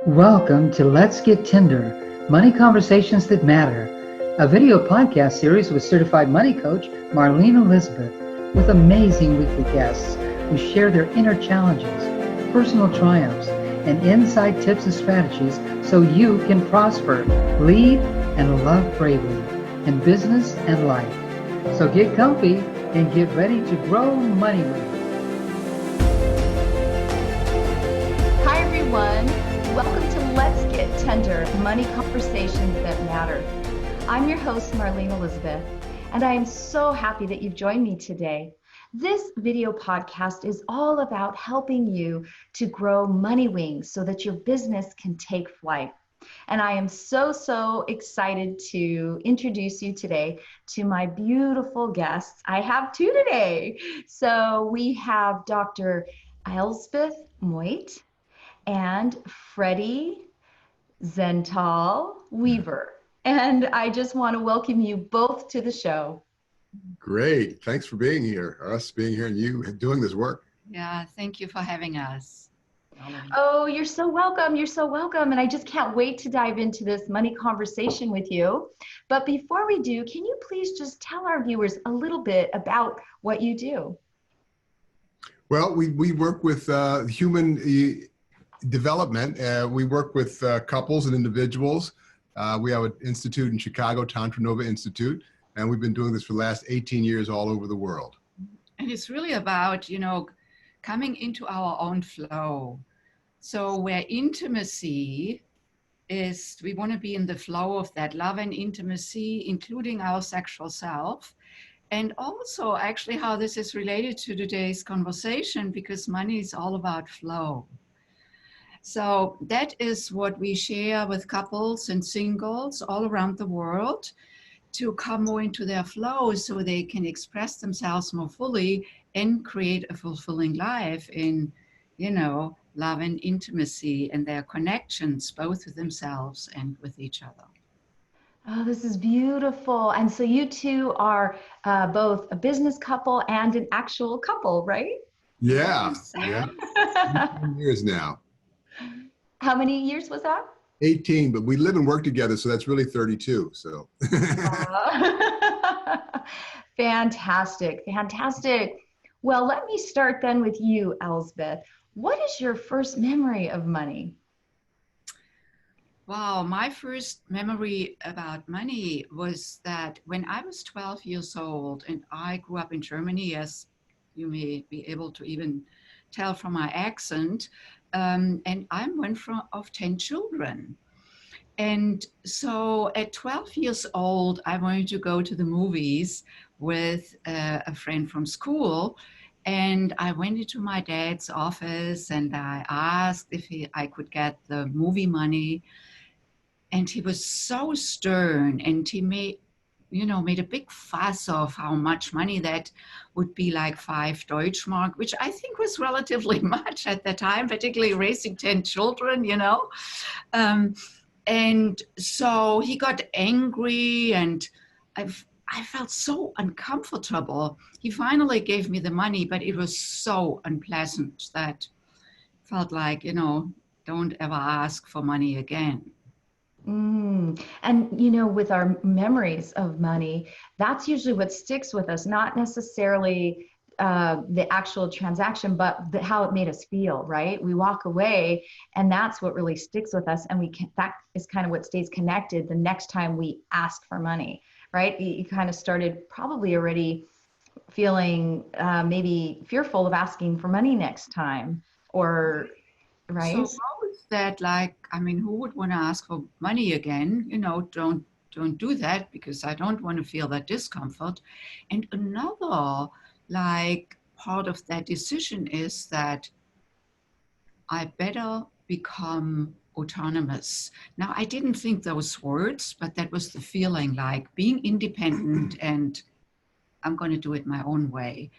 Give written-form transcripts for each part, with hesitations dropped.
Welcome to Let's Get Tender, Money Conversations That Matter, a video podcast series with certified money coach Marlene Elizabeth, with amazing weekly guests who share their inner challenges, personal triumphs, and inside tips and strategies so you can prosper, lead, and love bravely in business and life. So get comfy and get ready to grow money with. Hi everyone, welcome to Let's Get Tender, Money Conversations That Matter. I'm your host, Marlene Elizabeth, and I am so happy that you've joined me today. This video podcast is all about helping you to grow money wings so that your business can take flight. And I am so excited to introduce you today to my beautiful guests. I have two today. So we have Dr. Elsbeth Meuth and Freddy Zental Weaver. And I just want to welcome you both to the show. Great. Thanks for being here, us being here, and you doing this work. Yeah, thank you for having us. Oh, you're so welcome. You're so welcome. And I just can't wait to dive into this money conversation with you. But before we do, can you please just tell our viewers a little bit about what you do? Well, we work with human development. We work with couples and individuals. We have an institute in Chicago, TantraNova Institute, and we've been doing this for the last 18 years all over the world. And it's really about, coming into our own flow. So where intimacy is, we want to be in the flow of that love and intimacy, including our sexual self. And also actually how this is related to today's conversation, because money is all about flow. So that is what we share with couples and singles all around the world, to come more into their flow so they can express themselves more fully and create a fulfilling life in, love and intimacy and their connections, both with themselves and with each other. Oh, this is beautiful. And so you two are both a business couple and an actual couple, right? Yeah, Yes. yeah. 18 years now. How many years was that? 18, but we live and work together, so that's really 32. So. Fantastic, fantastic. Well, let me start then with you, Elsbeth. What is your first memory of money? Wow, my first memory about money was that when I was 12 years old, and I grew up in Germany, as you may be able to even tell from my accent, and I'm one of 10 children. And so at 12 years old, I wanted to go to the movies with a friend from school. And I went into my dad's office and I asked if I could get the movie money. And he was so stern, and he made a big fuss of how much money that would be, like 5 Deutschmark, which I think was relatively much at the time, particularly raising 10 children, And so he got angry, and I felt so uncomfortable. He finally gave me the money, but it was so unpleasant that felt like, don't ever ask for money again. And, with our memories of money, that's usually what sticks with us, not necessarily the actual transaction, but how it made us feel, right? We walk away and that's what really sticks with us. And that is kind of what stays connected the next time we ask for money, right? You kind of started probably already feeling maybe fearful of asking for money next time, or, right? So how is that who would want to ask for money again? Don't do that, because I don't want to feel that discomfort. And another part of that decision is that I better become autonomous. Now, I didn't think those words, but that was the feeling, like being independent, and I'm going to do it my own way.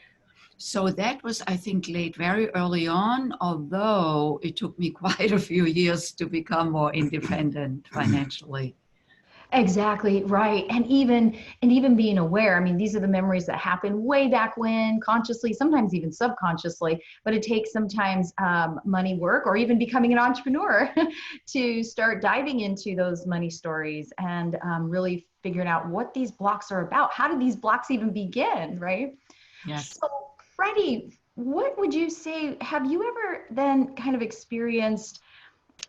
So that was, I think, laid very early on, although it took me quite a few years to become more independent financially. Exactly, right. And even being aware, I mean, these are the memories that happen way back when, consciously, sometimes even subconsciously, but it takes sometimes money work or even becoming an entrepreneur to start diving into those money stories and really figuring out what these blocks are about. How did these blocks even begin, right? Yes. So, Freddie, what would you say, have you ever then kind of experienced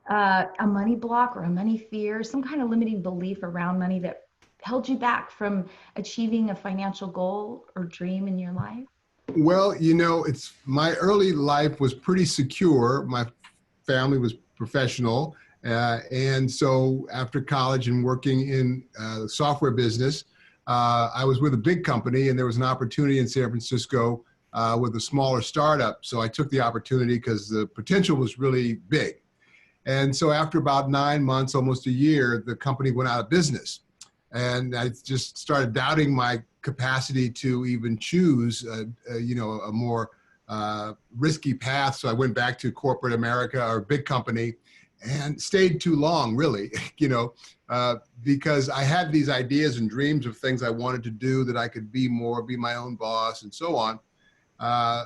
a money block or a money fear, some kind of limiting belief around money that held you back from achieving a financial goal or dream in your life? Well, it's my early life was pretty secure. My family was professional. And so after college and working in the software business, I was with a big company and there was an opportunity in San Francisco with a smaller startup. So I took the opportunity because the potential was really big. And so after about 9 months, almost a year, the company went out of business. And I just started doubting my capacity to even choose, a more risky path. So I went back to corporate America or big company and stayed too long, really, because I had these ideas and dreams of things I wanted to do, that I could be more, be my own boss and so on.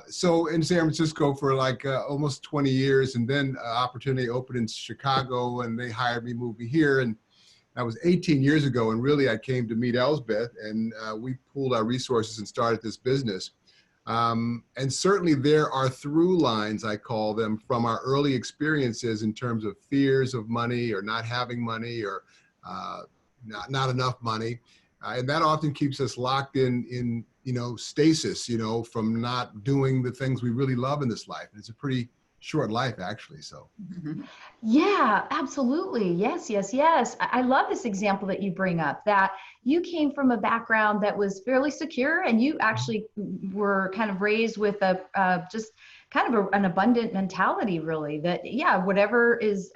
So in San Francisco for like almost 20 years, and then opportunity opened in Chicago and they hired me, moved me here. And that was 18 years ago. And really I came to meet Elsbeth and we pooled our resources and started this business. And certainly there are through lines, I call them, from our early experiences in terms of fears of money or not having money or not enough money. And that often keeps us locked in stasis, from not doing the things we really love in this life. And it's a pretty short life, actually. So. Yeah, absolutely. Yes, yes, yes. I love this example that you bring up, that you came from a background that was fairly secure and you actually were kind of raised with a just kind of an abundant mentality, really, that, yeah, whatever is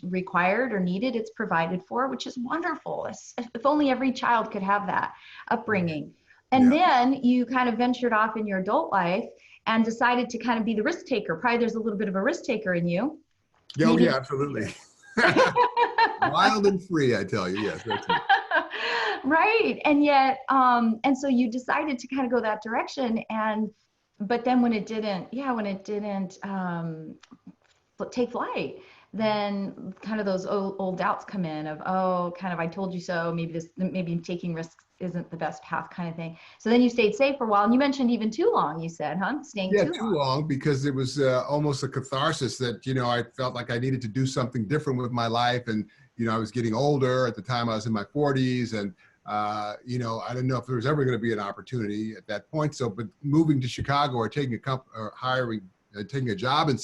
required or needed, it's provided for, which is wonderful. If only every child could have that upbringing. And Yeah. then you kind of ventured off in your adult life and decided to kind of be the risk taker. Probably there's a little bit of a risk taker in you. Yeah, oh, Maybe. yeah, absolutely. Wild and free, I tell you. Yes, that's it. Right. And yet, and so you decided to kind of go that direction. But then when it didn't, take flight, then kind of those old doubts come in of, oh, kind of, I told you so, maybe taking risks isn't the best path, kind of thing. So then you stayed safe for a while, and you mentioned even too long, you said, huh? Staying Yeah, too too long. long, because it was almost a catharsis that, I felt like I needed to do something different with my life. And, I was getting older. At the time I was in my 40s and, I didn't know if there was ever going to be an opportunity at that point. So, but moving to Chicago or taking a job in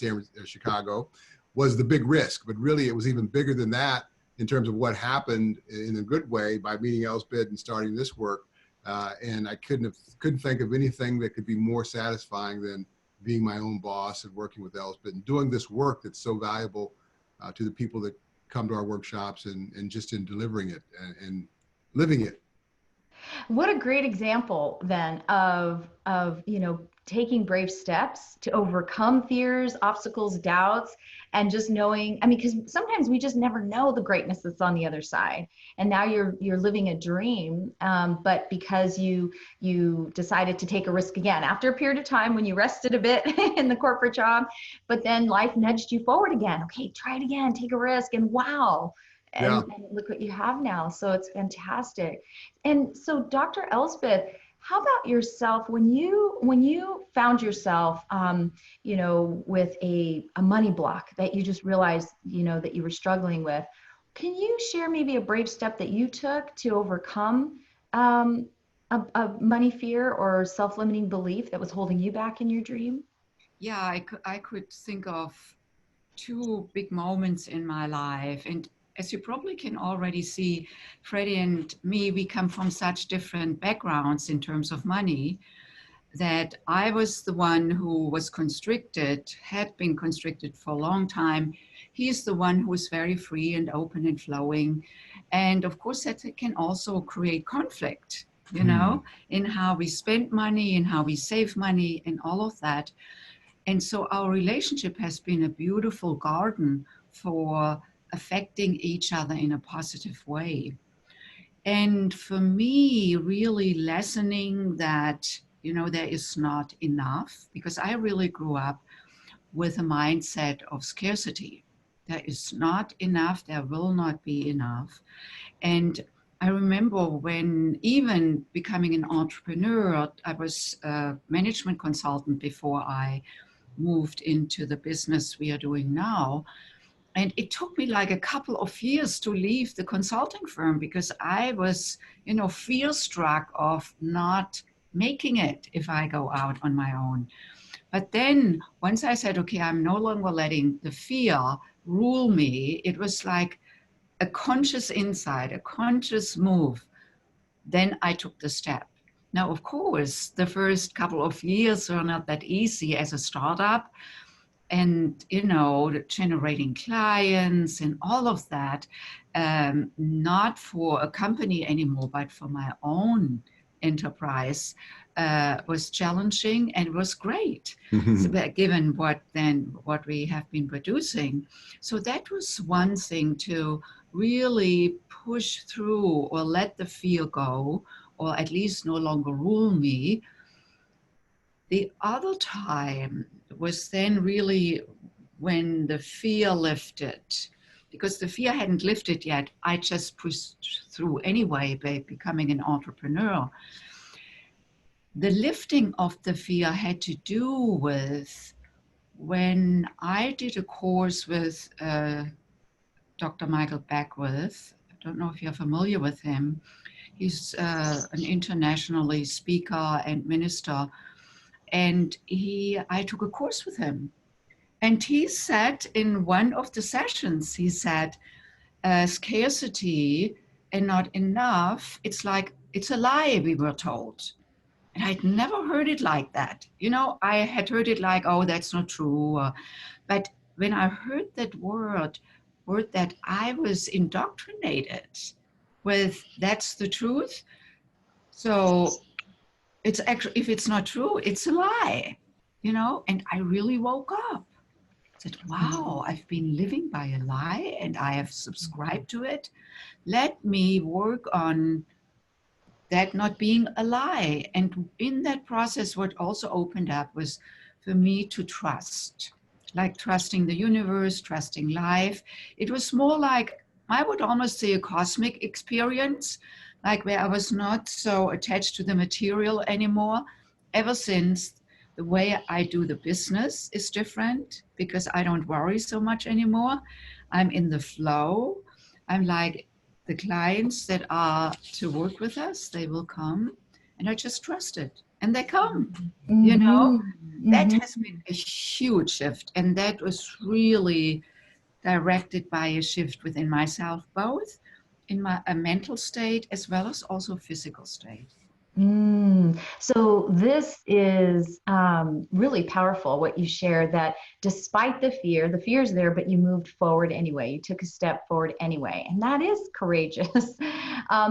Chicago was the big risk. But really it was even bigger than that in terms of what happened in a good way by meeting Elsbeth and starting this work. And I couldn't think of anything that could be more satisfying than being my own boss and working with Elsbeth and doing this work that's so valuable to the people that come to our workshops and just in delivering it and living it. What a great example then of taking brave steps to overcome fears, obstacles, doubts, and just knowing, I mean, because sometimes we just never know the greatness that's on the other side. And now you're living a dream, but because you decided to take a risk again after a period of time when you rested a bit in the corporate job, but then life nudged you forward again. Okay, try it again, take a risk, and wow. Yeah. And look what you have now. So it's fantastic. And so, Dr. Elsbeth, how about yourself when you found yourself, with a money block that you just realized, that you were struggling with? Can you share maybe a brave step that you took to overcome a money fear or self-limiting belief that was holding you back in your dream? Yeah, I could think of two big moments in my life. And as you probably can already see, Freddie and me, we come from such different backgrounds in terms of money, that I was the one who was constricted, had been constricted for a long time. He's the one who is very free and open and flowing. And of course, that can also create conflict, in how we spend money and how we save money and all of that. And so our relationship has been a beautiful garden for affecting each other in a positive way. And for me, really lessening that, there is not enough, because I really grew up with a mindset of scarcity. There is not enough, there will not be enough. And I remember when even becoming an entrepreneur, I was a management consultant before I moved into the business we are doing now. And it took me like a couple of years to leave the consulting firm because I was, fear struck of not making it if I go out on my own. But then once I said, okay, I'm no longer letting the fear rule me, it was like a conscious insight, a conscious move. Then I took the step. Now, of course, the first couple of years were not that easy as a startup, and generating clients and all of that, not for a company anymore, but for my own enterprise, was challenging and was great. So, given what we have been producing. So that was one thing, to really push through or let the fear go, or at least no longer rule me. The other time was then really when the fear lifted, because the fear hadn't lifted yet. I just pushed through anyway by becoming an entrepreneur. The lifting of the fear had to do with when I did a course with Dr. Michael Beckwith. I don't know if you're familiar with him. He's an internationally speaker and minister. And I took a course with him. And he said in one of the sessions, he said, scarcity and not enough, it's a lie, we were told. And I'd never heard it like that. I had heard it like, oh, that's not true. But when I heard that word that I was indoctrinated with, that's the truth. So it's actually, if it's not true, it's a lie, and I really woke up. I said, wow, I've been living by a lie and I have subscribed to it. Let me work on that not being a lie. And in that process, what also opened up was for me to trust, like trusting the universe, trusting life. It was more like, I would almost say, a cosmic experience, like where I was not so attached to the material anymore. Ever since, the way I do the business is different because I don't worry so much anymore. I'm in the flow. I'm like, the clients that are to work with us, they will come, and I just trust it. And they come, That has been a huge shift. And that was really directed by a shift within myself, both in a mental state as well as also physical state. So this is really powerful, what you shared, that despite the fear is there, but you moved forward anyway. You took a step forward anyway. And that is courageous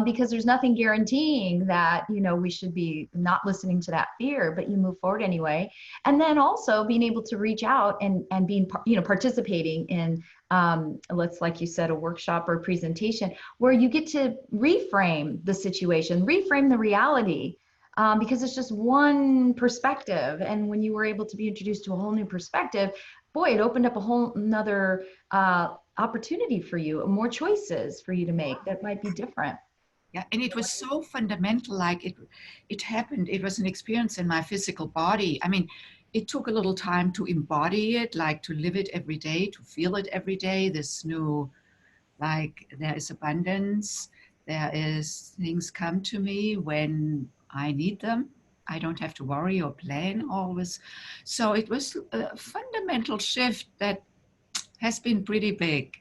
because there's nothing guaranteeing that, we should be not listening to that fear, but you move forward anyway. And then also being able to reach out and being, participating in, like you said, a workshop or a presentation where you get to reframe the situation, reframe the reality. Because it's just one perspective. And when you were able to be introduced to a whole new perspective, boy, it opened up a whole nother opportunity for you, more choices for you to make that might be different. Yeah, and it was so fundamental, like it happened, it was an experience in my physical body. I mean, it took a little time to embody it, like to live it every day, to feel it every day, this new, like there is abundance, there is things come to me when I need them. I don't have to worry or plan always. So it was a fundamental shift that has been pretty big.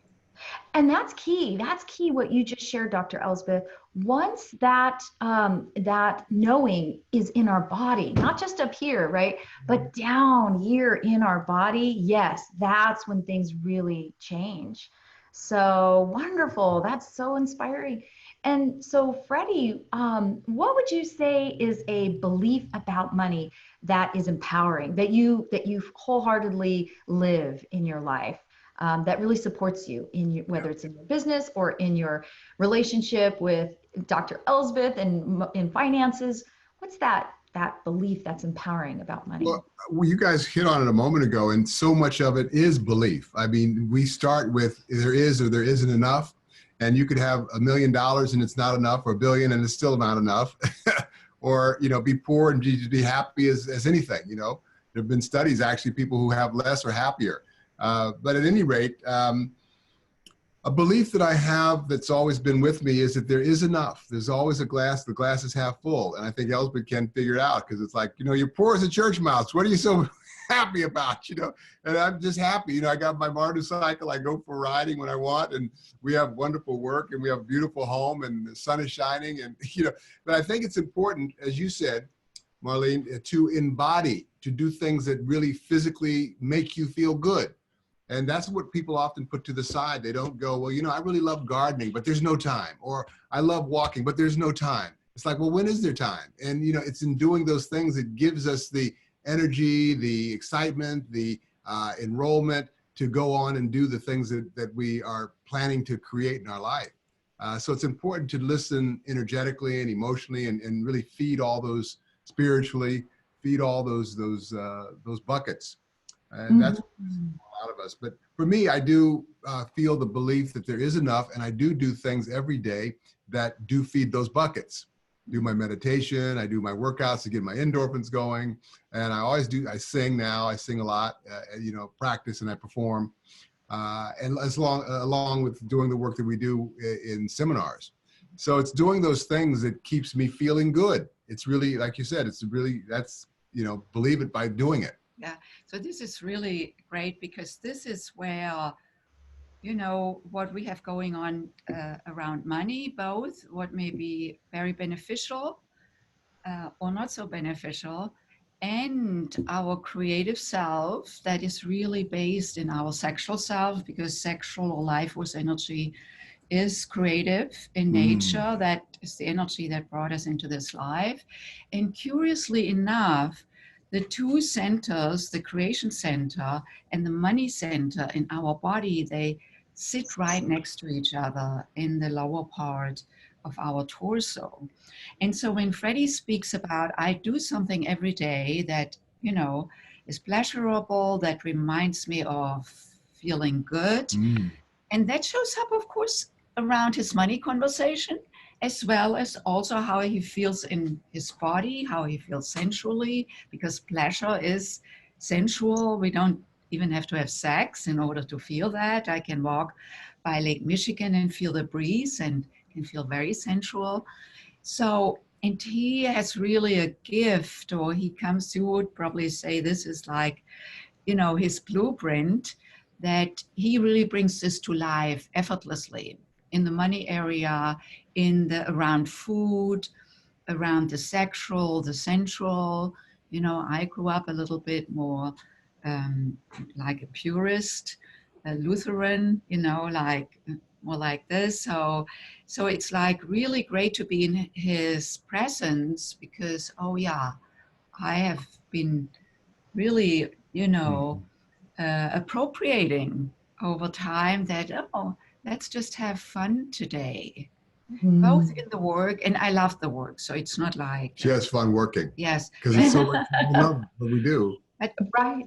And that's key. That's key what you just shared, Dr. Elsbeth. Once that that knowing is in our body, not just up here, right? But down here in our body, yes, that's when things really change. So wonderful. That's so inspiring. And so, Freddy, what would you say is a belief about money that is empowering, that you wholeheartedly live in your life? that really supports you in your, whether it's in your business or in your relationship with Dr. Elsbeth and in finances. What's that belief that's empowering about money? Well, you guys hit on it a moment ago, and so much of it is belief. I mean, we start with there is or there isn't enough, and you could have $1 million and it's not enough, or $1 billion and it's still not enough, or be poor and just be happy as anything. There have been studies, actually, people who have less are happier. But at any rate, a belief that I have that's always been with me is that there is enough. There's always the glass is half full. And I think Elsbeth can figure it out, because it's like, you're poor as a church mouse. What are you so happy about, And I'm just happy. I got my motorcycle. I go for riding when I want, and we have wonderful work, and we have a beautiful home, and the sun is shining. And, but I think it's important, as you said, Marlene, to embody, to do things that really physically make you feel good. And that's what people often put to the side. They don't go, well, I really love gardening, but there's no time. Or I love walking, but there's no time. It's like, well, when is there time? And, it's in doing those things that gives us the energy, the excitement, the enrollment to go on and do the things that we are planning to create in our life. So it's important to listen energetically and emotionally, and really feed all those spiritually, feed all those buckets. And that's a lot of us. But for me, I do feel the belief that there is enough, and I do things every day that do feed those buckets. Do my meditation, I do my workouts to get my endorphins going, and I sing now. I sing a lot, practice, and I perform, and along with doing the work that we do in seminars. So it's doing those things that keeps me feeling good. It's really, like you said, believe it by doing it. Yeah, so this is really great, because this is where, what we have going on around money, both what may be very beneficial or not so beneficial, and our creative self that is really based in our sexual self, because sexual or life force energy is creative in nature. That is the energy that brought us into this life. And curiously enough, the two centers, the creation center and the money center in our body, they sit right next to each other in the lower part of our torso. And so when Freddy speaks about, I do something every day that, is pleasurable, that reminds me of feeling good. And that shows up, of course, around his money conversation, as well as also how he feels in his body, how he feels sensually, because pleasure is sensual. We don't even have to have sex in order to feel that. I can walk by Lake Michigan and feel the breeze and can feel very sensual. So, and he has really a gift, or he would probably say this is like, his blueprint, that he really brings this to life effortlessly in the money area, around food, around the sexual, the sensual. I grew up a little bit more like a purist, a Lutheran, more like this. So it's like really great to be in his presence, because, I have been really, appropriating over time that, let's just have fun today, both in the work, and I love the work. So it's not like she has fun working. Yes, because it's so much love what we do. Right.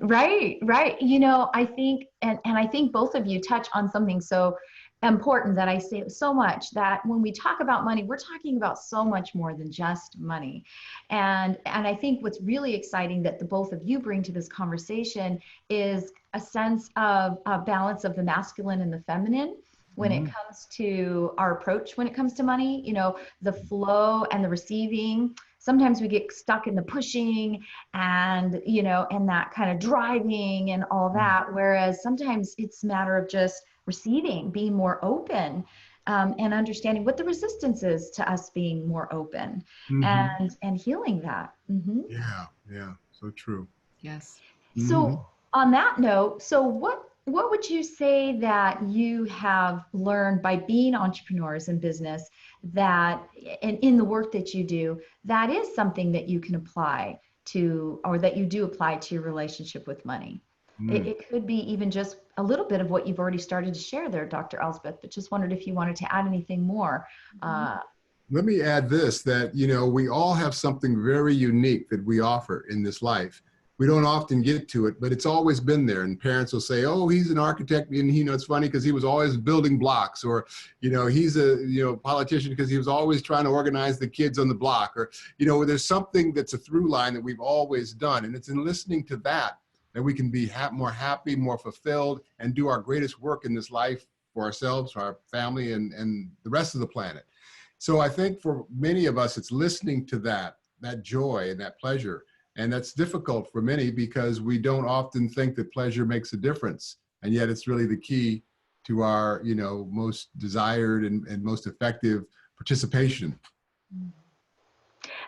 I think, and I think both of you touch on something so important that I say so much, that when we talk about money, we're talking about so much more than just money. And I think what's really exciting that the both of you bring to this conversation is a sense of a balance of the masculine and the feminine when it comes to our approach, when it comes to money, the flow and the receiving. Sometimes we get stuck in the pushing and, and that kind of driving and all that. Whereas sometimes it's a matter of just receiving, being more open, and understanding what the resistance is to us being more open, and healing that. Yeah. So true. Yes. So on that note, so what would you say that you have learned by being entrepreneurs in business, that and in the work that you do, that is something that you can apply to, or that you do apply to your relationship with money? It could be even just a little bit of what you've already started to share there, Dr. Elsbeth, but just wondered if you wanted to add anything more. Let me add this, that, we all have something very unique that we offer in this life. We don't often get to it, but it's always been there. And parents will say, oh, he's an architect. And, it's funny because he was always building blocks, or, he's a, politician because he was always trying to organize the kids on the block, or, there's something that's a through line that we've always done. And it's in listening to that we can be more happy, more fulfilled, and do our greatest work in this life for ourselves, for our family, and the rest of the planet. So I think for many of us, it's listening to that joy and that pleasure. And that's difficult for many because we don't often think that pleasure makes a difference. And yet it's really the key to our, most desired and most effective participation.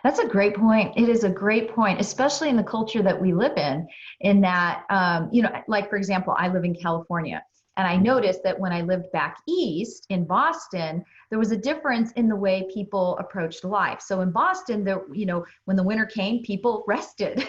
That's a great point. It is a great point, especially in the culture that we live in that, like, for example, I live in California. And I noticed that when I lived back east in Boston, there was a difference in the way people approached life. So in Boston, when the winter came, people rested.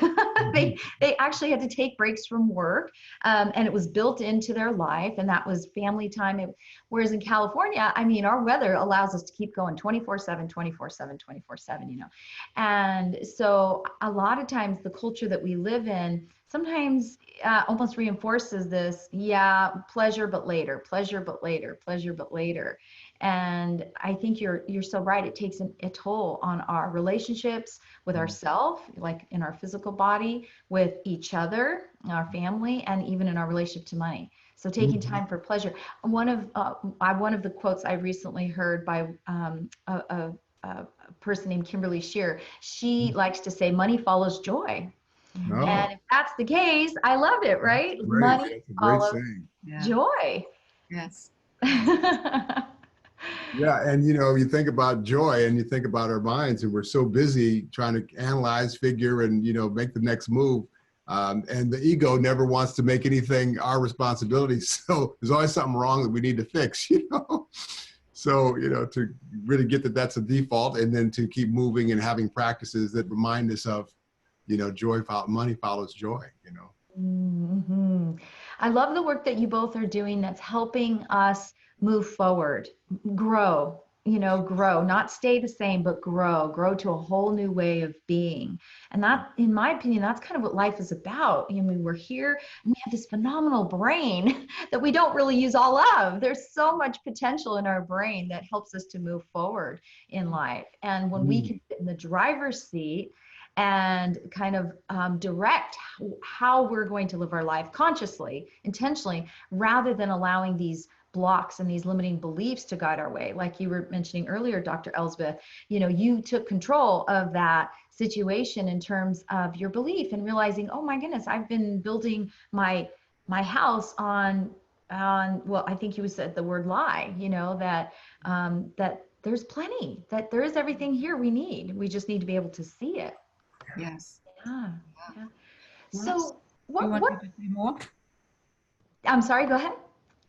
They actually had to take breaks from work, and it was built into their life, and that was family time. Whereas in California, our weather allows us to keep going 24/7, 24/7, 24/7, And so a lot of times the culture that we live in sometimes almost reinforces this, pleasure but later, pleasure but later, pleasure but later. And I think you're so right. It takes a toll on our relationships with ourselves, like in our physical body, with each other, our family, and even in our relationship to money. So taking time for pleasure. One of the quotes I recently heard by a person named Kimberly Shear, she likes to say, money follows joy. Oh. And if that's the case, I love it, right? Great. Money follows joy. Yes. Yeah, and you think about joy and you think about our minds, and we're so busy trying to analyze, figure, and make the next move. And the ego never wants to make anything our responsibility. So there's always something wrong that we need to fix, So, to really get that that's a default, and then to keep moving and having practices that remind us of, money follows joy, I love the work that you both are doing that's helping us move forward, grow, not stay the same, but grow to a whole new way of being. And that, in my opinion, that's kind of what life is about. We're here and we have this phenomenal brain that we don't really use all of. There's so much potential in our brain that helps us to move forward in life. And when we can sit in the driver's seat and kind of direct how we're going to live our life consciously, intentionally, rather than allowing these blocks and these limiting beliefs to guide our way. Like you were mentioning earlier, Dr. Elsbeth, you took control of that situation in terms of your belief and realizing, oh my goodness, I've been building my house on well, I think you said the word lie, that there's plenty, that there is everything here we need. We just need to be able to see it. Yes. Yeah. Yes. So what? Do you want me to say more? I'm sorry, go ahead.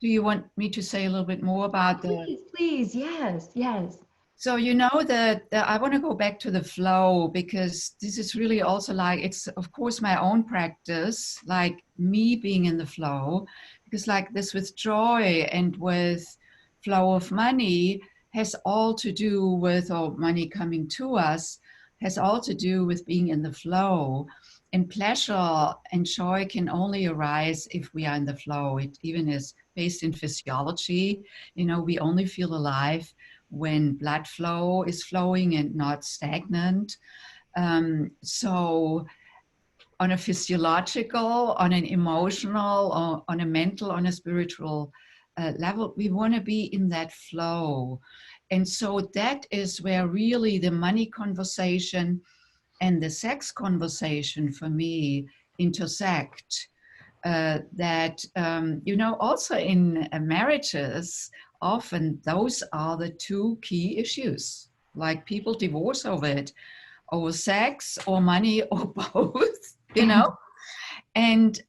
Do you want me to say a little bit more about Please, yes. So that I want to go back to the flow, because this is really also it's of course my own practice, like me being in the flow, because like this with joy and with flow of money has all to do with, or money coming to us has all to do with being in the flow. And pleasure and joy can only arise if we are in the flow. It even is based in physiology. We only feel alive when blood flow is flowing and not stagnant. So on a physiological, on an emotional, or on a mental, on a spiritual level, we want to be in that flow. And so that is where really the money conversation and the sex conversation for me intersect. Also in marriages, often those are the two key issues. Like people divorce over it, over sex or money or both, And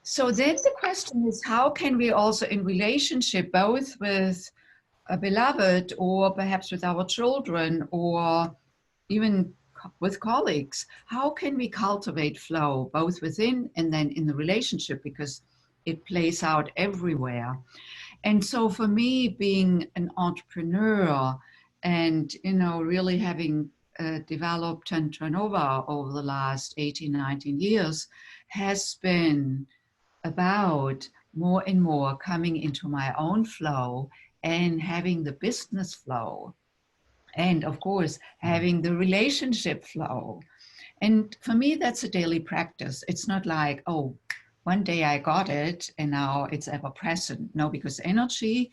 so then the question is, how can we also in relationship, both with a beloved or perhaps with our children or even with colleagues. How can we cultivate flow both within and then in the relationship, because it plays out everywhere. And so for me, being an entrepreneur and, really having developed TantraNova over the last 18, 19 years has been about more and more coming into my own flow and having the business flow. And of course, having the relationship flow. And for me, that's a daily practice. It's not like, oh, one day I got it and now it's ever present. No, because energy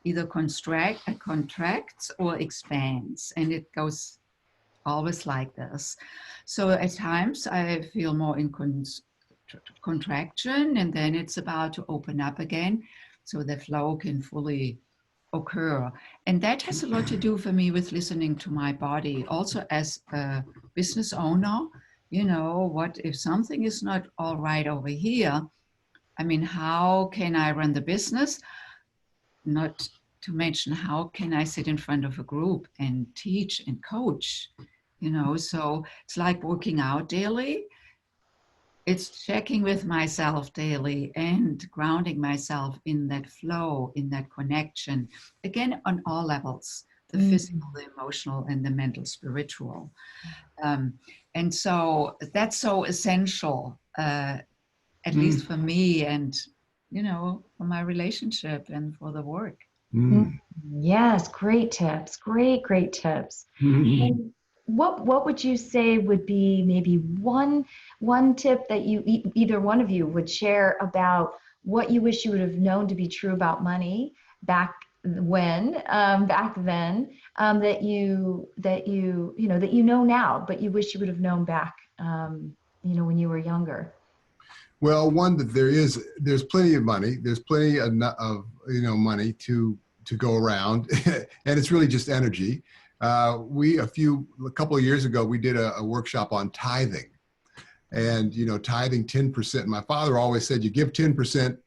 either contracts or expands, and it goes always like this. So at times I feel more in contraction, and then it's about to open up again so the flow can fully occur. And that has a lot to do for me with listening to my body. Also as a business owner, what if something is not all right over here? I mean, how can I run the business? Not to mention, how can I sit in front of a group and teach and coach? So it's like working out daily. It's checking with myself daily and grounding myself in that flow, in that connection, again, on all levels, the physical, the emotional, and the mental, spiritual. And so that's so essential, at least for me and, for my relationship and for the work. Yes, great tips. Great tips. And what would you say would be maybe one tip that you either one of you would share about what you wish you would have known to be true about money back then, that you know now, but you wish you would have known back, when you were younger? Well, one, that there's plenty of money. There's plenty of money to go around, and it's really just energy. A couple of years ago, we did a workshop on tithing, and tithing 10%. My father always said, you give 10%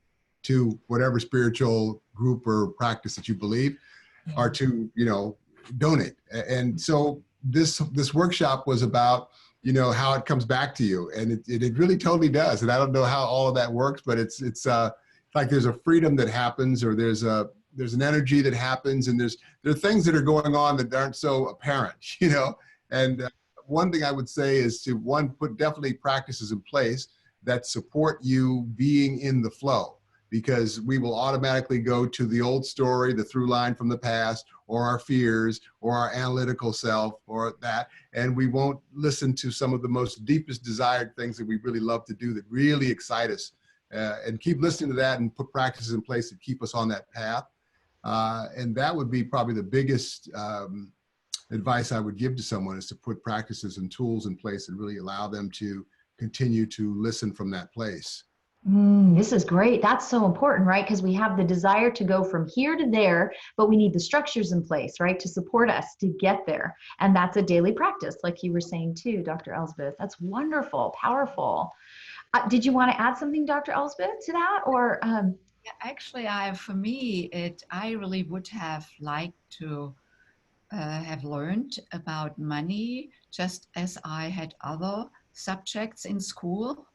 to whatever spiritual group or practice that you believe, or to donate. And so this workshop was about how it comes back to you, and it really totally does. And I don't know how all of that works, but it's like there's a freedom that happens, or there's an energy that happens, and there are things that are going on that aren't so apparent, And one thing I would say is to put definitely practices in place that support you being in the flow, because we will automatically go to the old story, the through line from the past, or our fears, or our analytical self, or that, and we won't listen to some of the most deepest desired things that we really love to do that really excite us, and keep listening to that and put practices in place that keep us on that path. And that would be probably the biggest advice I would give to someone, is to put practices and tools in place and really allow them to continue to listen from that place. This is great. That's so important, right? Because we have the desire to go from here to there, but we need the structures in place, right, to support us to get there. And that's a daily practice, like you were saying too, Dr. Elsbeth. That's wonderful, powerful. Did you want to add something, Dr. Elsbeth, to that, or? Actually, I really would have liked to have learned about money just as I had other subjects in school.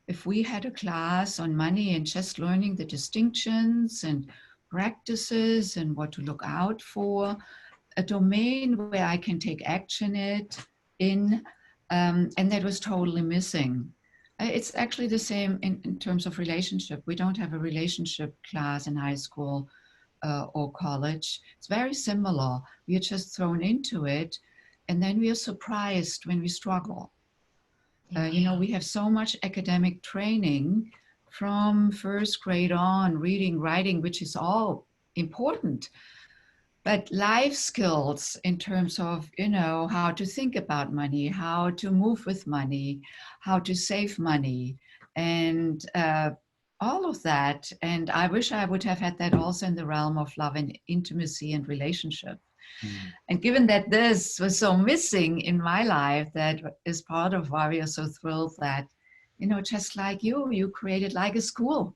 If we had a class on money and just learning the distinctions and practices and what to look out for, a domain where I can take action in, and that was totally missing. It's actually the same in terms of relationship. We don't have a relationship class in high school or college. It's very similar. We are just thrown into it, and then we are surprised when we struggle. We have so much academic training from first grade on, reading, writing, which is all important. But life skills in terms of, how to think about money, how to move with money, how to save money, and all of that. And I wish I would have had that also in the realm of love and intimacy and relationship. And given that this was so missing in my life, that is part of why we are so thrilled that, just like you created like a school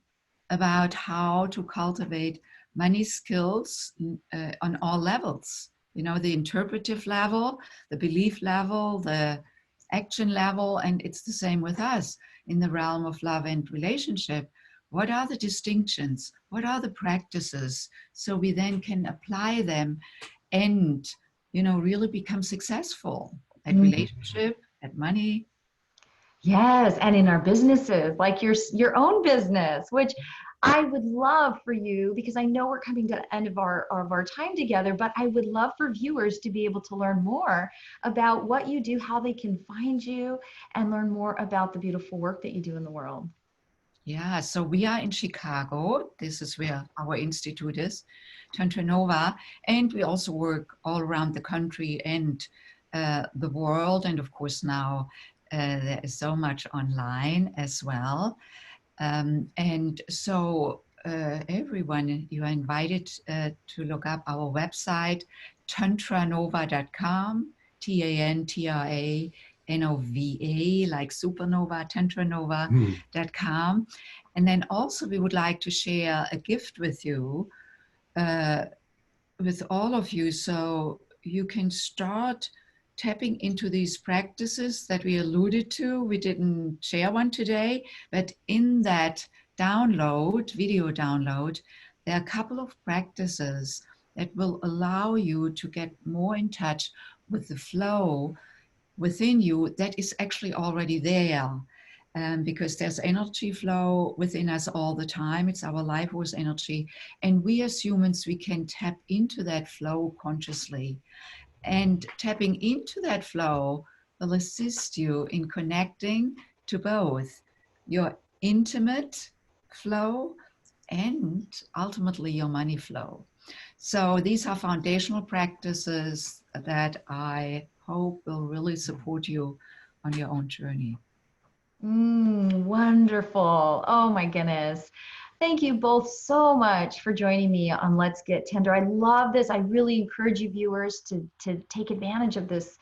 about how to cultivate money skills on all levels, you know, the interpretive level, the belief level, the action level, and it's the same with us in the realm of love and relationship. What are the distinctions? What are the practices? So we then can apply them and, you know, really become successful at relationship, at money. Yes, and in our businesses, like your own business, which I would love for you, because I know we're coming to the end of our time together, but I would love for viewers to be able to learn more about what you do, how they can find you, and learn more about the beautiful work that you do in the world. Yeah, so we are in Chicago. This is where our institute is, TantraNova, and we also work all around the country and the world. And of course, now there is so much online as well. And so everyone, you are invited to look up our website, TantraNova.com, TantraNova, like supernova, TantraNova.com. And then also we would like to share a gift with you, with all of you, so you can start tapping into these practices that we alluded to. We didn't share one today, but in that download, video download, there are a couple of practices that will allow you to get more in touch with the flow within you that is actually already there. Because there's energy flow within us all the time. It's our life force energy. And we as humans, we can tap into that flow consciously. And tapping into that flow will assist you in connecting to both your intimate flow and ultimately your money flow. So these are foundational practices that I hope will really support you on your own journey. Wonderful. Oh my goodness. Thank you both so much for joining me on Let's Get Tender. I love this. I really encourage you viewers to take advantage of this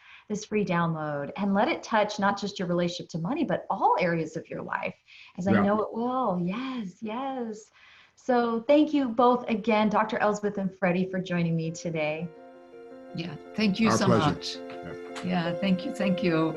free download and let it touch not just your relationship to money, but all areas of your life, as I know it will. Yes, yes. So thank you both again, Dr. Elsbeth and Freddy, for joining me today. Yeah, thank you Our so pleasure. much. Yeah, thank you. Thank you.